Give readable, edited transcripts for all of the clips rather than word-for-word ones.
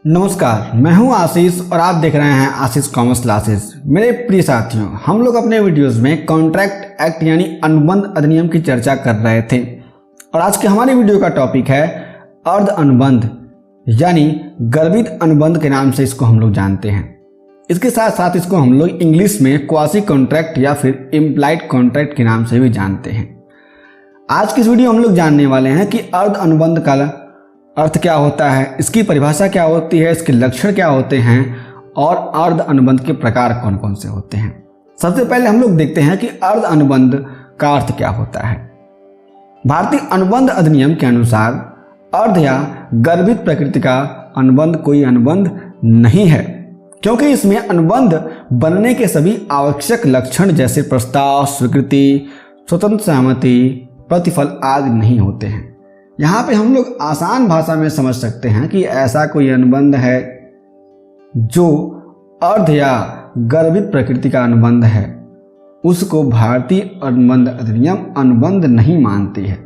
नमस्कार, मैं हूं आशीष और आप देख रहे हैं आशीष कॉमर्स क्लासेस। मेरे प्रिय साथियों, हम लोग अपने वीडियोस में कॉन्ट्रैक्ट एक्ट यानी अनुबंध अधिनियम की चर्चा कर रहे थे और आज की हमारी वीडियो का टॉपिक है अर्ध अनुबंध यानी गर्भित अनुबंध के नाम से इसको हम लोग जानते हैं। इसके साथ साथ इसको हम लोग इंग्लिश में क्वासी कॉन्ट्रैक्ट या फिर इम्प्लाइड कॉन्ट्रैक्ट के नाम से भी जानते हैं। आज की इस वीडियो हम लोग जानने वाले हैं कि अर्ध अनुबंध का अर्थ क्या होता है, इसकी परिभाषा क्या होती है, इसके लक्षण क्या होते हैं और अर्ध अनुबंध के प्रकार कौन कौन से होते हैं। सबसे पहले हम लोग देखते हैं कि अर्ध अनुबंध का अर्थ क्या होता है। भारतीय अनुबंध अधिनियम के अनुसार अर्ध या गर्भित प्रकृति का अनुबंध कोई अनुबंध नहीं है, क्योंकि इसमें अनुबंध बनने के सभी आवश्यक लक्षण जैसे प्रस्ताव, स्वीकृति, स्वतंत्र सहमति, प्रतिफल आदि नहीं होते हैं। यहाँ पे हम लोग आसान भाषा में समझ सकते हैं कि ऐसा कोई अनुबंध है जो अर्ध या गर्भित प्रकृति का अनुबंध है, उसको भारतीय अनुबंध अधिनियम अनुबंध नहीं मानती है।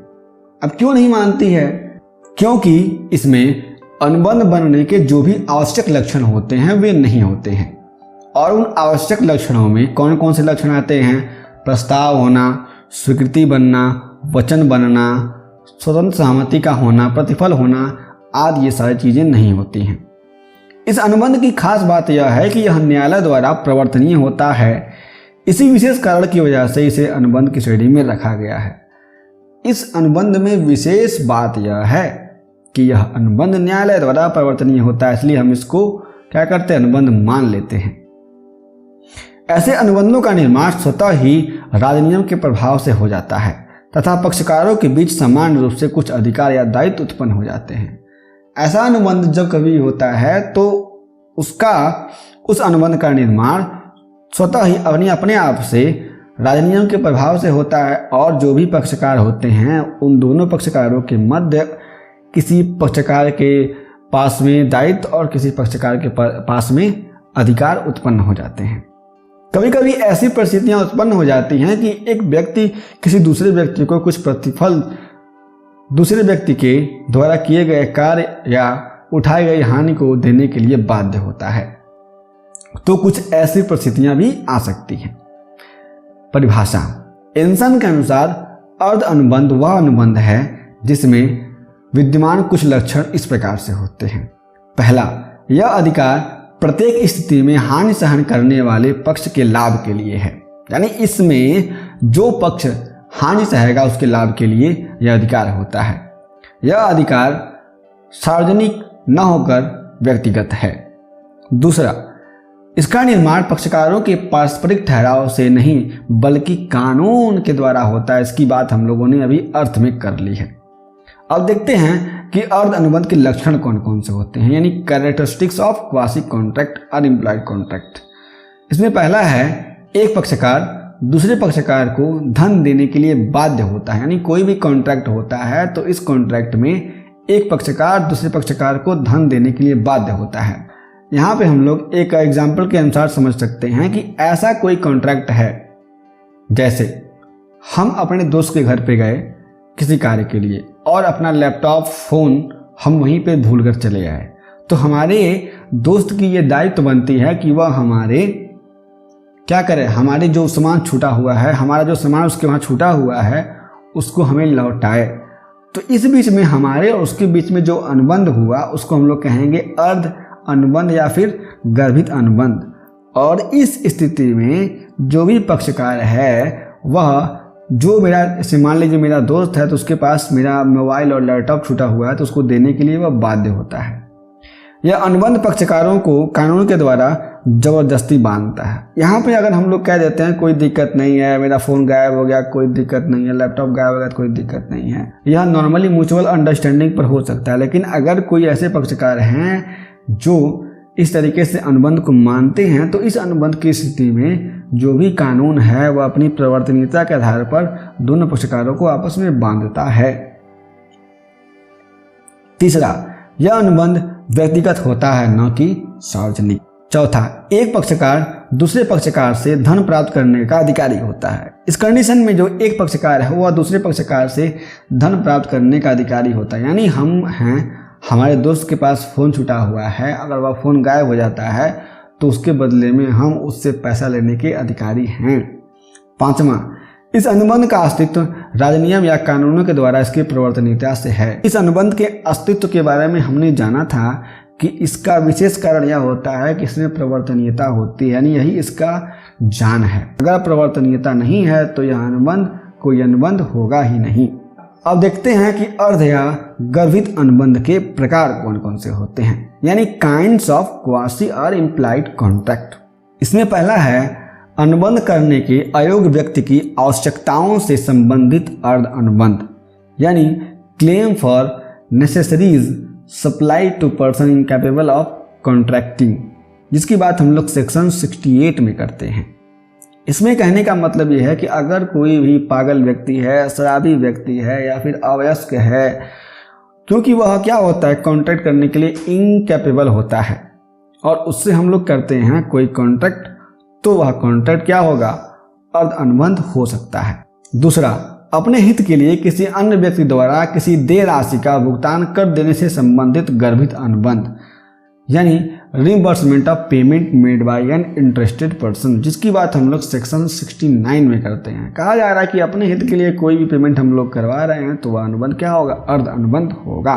अब क्यों नहीं मानती है? क्योंकि इसमें अनुबंध बनने के जो भी आवश्यक लक्षण होते हैं वे नहीं होते हैं। और उन आवश्यक लक्षणों में कौन कौन से लक्षण आते हैं? प्रस्ताव होना, स्वीकृति बनना, वचन बनना, स्वतंत्र सहमति का होना, प्रतिफल होना आदि ये सारी चीजें नहीं होती हैं। इस अनुबंध की खास बात यह है कि यह न्यायालय द्वारा प्रवर्तनीय होता है। इसी विशेष कारण की वजह से इसे अनुबंध की श्रेणी में रखा गया है। इस अनुबंध में विशेष बात यह है कि यह अनुबंध न्यायालय द्वारा प्रवर्तनीय होता है, इसलिए हम इसको क्या करते हैं, अनुबंध मान लेते हैं। ऐसे अनुबंधों का निर्माण स्वतः ही राजनियम के प्रभाव से हो जाता है तथा पक्षकारों के बीच समान रूप से कुछ अधिकार या दायित्व उत्पन्न हो जाते हैं। ऐसा अनुबंध जब कभी होता है तो उस अनुबंध का निर्माण स्वतः ही अपने आप से राजनियम के प्रभाव से होता है और जो भी पक्षकार होते हैं उन दोनों पक्षकारों के मध्य किसी पक्षकार के पास में दायित्व और किसी पक्षकार के पास में अधिकार उत्पन्न हो जाते हैं। कभी कभी ऐसी परिस्थितियां उत्पन्न हो जाती हैं कि एक व्यक्ति किसी दूसरे व्यक्ति को कुछ प्रतिफल दूसरे व्यक्ति के द्वारा किए गए कार्य या उठाई गई हानि को देने के लिए बाध्य होता है, तो कुछ ऐसी परिस्थितियां भी आ सकती हैं। परिभाषा एंसन के अनुसार अर्ध अनुबंध वह अनुबंध है जिसमें विद्यमान कुछ लक्षण इस प्रकार से होते हैं। पहला, यह अधिकार प्रत्येक स्थिति में हानि सहन करने वाले पक्ष के लाभ के लिए है, यानी इसमें जो पक्ष हानि सहेगा उसके लाभ के लिए यह अधिकार होता है। यह अधिकार सार्वजनिक न होकर व्यक्तिगत है। दूसरा, इसका निर्माण पक्षकारों के पारस्परिक ठहराव से नहीं बल्कि कानून के द्वारा होता है। इसकी बात हम लोगों ने अभी अर्थ में कर ली है। अब देखते हैं कि अर्ध अनुबंध के लक्षण कौन कौन से होते हैं, यानी कैरेक्टरिस्टिक्स ऑफ क्वासी कॉन्ट्रैक्ट और इम्प्लाइड कॉन्ट्रैक्ट। इसमें पहला है, एक पक्षकार दूसरे पक्षकार को धन देने के लिए बाध्य होता है। यानी कोई भी कॉन्ट्रैक्ट होता है तो इस कॉन्ट्रैक्ट में एक पक्षकार दूसरे पक्षकार को धन देने के लिए बाध्य होता है। यहाँ पे हम लोग एक एग्जाम्पल के अनुसार समझ सकते हैं कि ऐसा कोई कॉन्ट्रैक्ट है, जैसे हम अपने दोस्त के घर पे गए किसी कार्य के लिए और अपना लैपटॉप फोन हम वहीं पे भूल कर चले आए, तो हमारे दोस्त की ये दायित्व बनती है कि वह हमारे क्या करे, हमारे जो सामान छूटा हुआ है, हमारा जो सामान उसके वहाँ छूटा हुआ है उसको हमें लौटाए। तो इस बीच में हमारे और उसके बीच में जो अनुबंध हुआ उसको हम लोग कहेंगे अर्ध अनुबंध या फिर गर्भित अनुबंध। और इस स्थिति में जो भी पक्षकार है वह जो मेरा मान लीजिए मेरा दोस्त है तो उसके पास मेरा मोबाइल और लैपटॉप छूटा हुआ है तो उसको देने के लिए वह बाध्य होता है। यह अनुबंध पक्षकारों को कानून के द्वारा जबरदस्ती बांधता है। यहाँ पे अगर हम लोग कह देते हैं कोई दिक्कत नहीं है, मेरा फ़ोन गायब हो गया कोई दिक्कत नहीं है, लैपटॉप गायब हो गया कोई दिक्कत नहीं है, यह नॉर्मली म्यूचुअल अंडरस्टैंडिंग पर हो सकता है। लेकिन अगर कोई ऐसे पक्षकार हैं जो इस तरीके से अनुबंध को मानते हैं तो इस अनुबंध की स्थिति में जो भी कानून है वह अपनी प्रवर्तनीयता के आधार पर दोनों पक्षकारों को आपस में बांधता है। तीसरा, यह अनुबंध व्यक्तिगत होता है न कि सार्वजनिक। चौथा, एक पक्षकार दूसरे पक्षकार से धन प्राप्त करने का अधिकारी होता है। इस कंडीशन में जो एक पक्षकार है वह दूसरे पक्षकार से धन प्राप्त करने का अधिकारी होता है। यानी हम हैं, हमारे दोस्त के पास फ़ोन छूटा हुआ है, अगर वह फ़ोन गायब हो जाता है तो उसके बदले में हम उससे पैसा लेने के अधिकारी हैं। 5वां, इस अनुबंध का अस्तित्व राजनियम या कानूनों के द्वारा इसकी प्रवर्तनीयता से है। इस अनुबंध के अस्तित्व के बारे में हमने जाना था कि इसका विशेष कारण यह होता है कि इसमें प्रवर्तनीयता होती है, यानी यही इसका जान है। अगर प्रवर्तनीयता नहीं है तो यह अनुबंध कोई अनुबंध होगा ही नहीं। अब देखते हैं कि अर्ध या गर्भित अनुबंध के प्रकार कौन कौन से होते हैं, यानी काइंड्स ऑफ क्वासी और इम्प्लाइड कॉन्ट्रैक्ट। इसमें पहला है अनुबंध करने के अयोग्य व्यक्ति की आवश्यकताओं से संबंधित अर्ध अनुबंध, यानी claim for necessaries supply to person incapable of contracting, जिसकी बात हम लोग सेक्शन 68 में करते हैं। इसमें कहने का मतलब यह है कि अगर कोई भी पागल व्यक्ति है, शराबी व्यक्ति है या फिर अवयस्क है, क्योंकि वह क्या होता है, कॉन्ट्रैक्ट करने के लिए इनकैपेबल होता है और उससे हम लोग करते हैं कोई कॉन्ट्रैक्ट, तो वह कॉन्ट्रैक्ट क्या होगा, अर्ध अनुबंध हो सकता है। दूसरा, अपने हित के लिए किसी अन्य व्यक्ति द्वारा किसी देय राशि का भुगतान कर देने से संबंधित गर्भित अनुबंध, यानी reimbursement of payment made by an interested person, जिसकी बात हम लोग सेक्शन 69 में करते हैं। कहा जा रहा है कि अपने हित के लिए कोई भी पेमेंट हम लोग करवा रहे हैं तो वह अनुबंध क्या होगा, अर्ध अनुबंध होगा।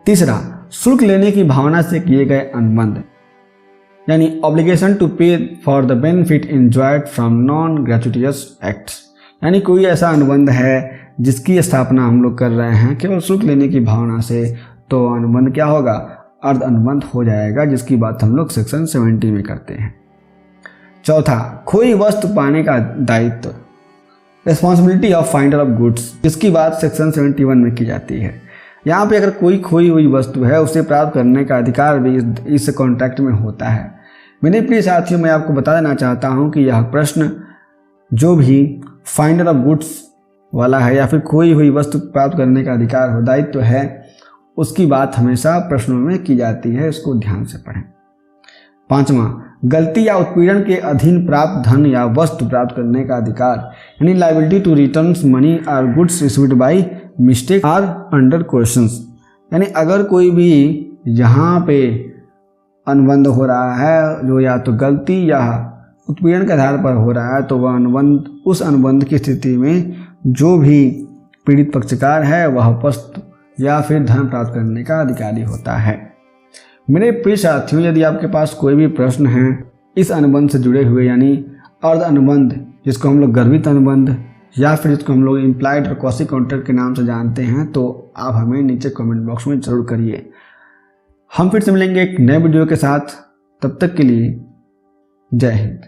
तीसरा, शुल्क लेने की भावना से किए गए अनुबंध, यानी obligation to pay for the benefit enjoyed from non gratuitous acts, यानी कोई ऐसा अनुबंध है जिसकी स्थापना हम लोग कर रहे हैं केवल शुल्क लेने की भावना से, तो अनुबंध क्या होगा, अर्ध अनुबंध हो जाएगा, जिसकी बात हम लोग सेक्शन 70 में करते हैं। चौथा, खोई वस्तु पाने का दायित्व, responsibility of finder of goods, जिसकी बात सेक्शन 71 में की जाती है। यहाँ पे अगर कोई खोई हुई वस्तु है उसे प्राप्त करने का अधिकार भी इस कॉन्ट्रैक्ट में होता है। मेरे प्रिय साथियों, मैं आपको बता देना चाहता हूँ कि यह प्रश्न जो भी फाइंडर ऑफ गुड्स वाला है या फिर खोई हुई वस्तु प्राप्त करने का अधिकार हो, दायित्व है, उसकी बात हमेशा प्रश्नों में की जाती है, इसको ध्यान से पढ़ें। 5वां, गलती या उत्पीड़न के अधीन प्राप्त धन या वस्तु प्राप्त करने का अधिकार, यानी लायबिलिटी टू रिटर्न्स मनी और goods received by mistake are under questions, यानी अगर कोई भी यहाँ पे अनुबंध हो रहा है जो या तो गलती या उत्पीड़न के आधार पर हो रहा है, तो वह अनुबंध, उस अनुबंध की स्थिति में जो भी पीड़ित पक्षकार है वह वस्तु या फिर धन प्राप्त करने का अधिकारी होता है। मेरे प्रिय साथियों, यदि आपके पास कोई भी प्रश्न है इस अनुबंध से जुड़े हुए, यानी अर्ध अनुबंध जिसको हम लोग गर्भित अनुबंध या फिर जिसको हम लोग इम्प्लाइड और क्वासी कॉन्ट्रैक्ट के नाम से जानते हैं, तो आप हमें नीचे कमेंट बॉक्स में जरूर करिए। हम फिर से मिलेंगे एक नए वीडियो के साथ, तब तक के लिए जय हिंद।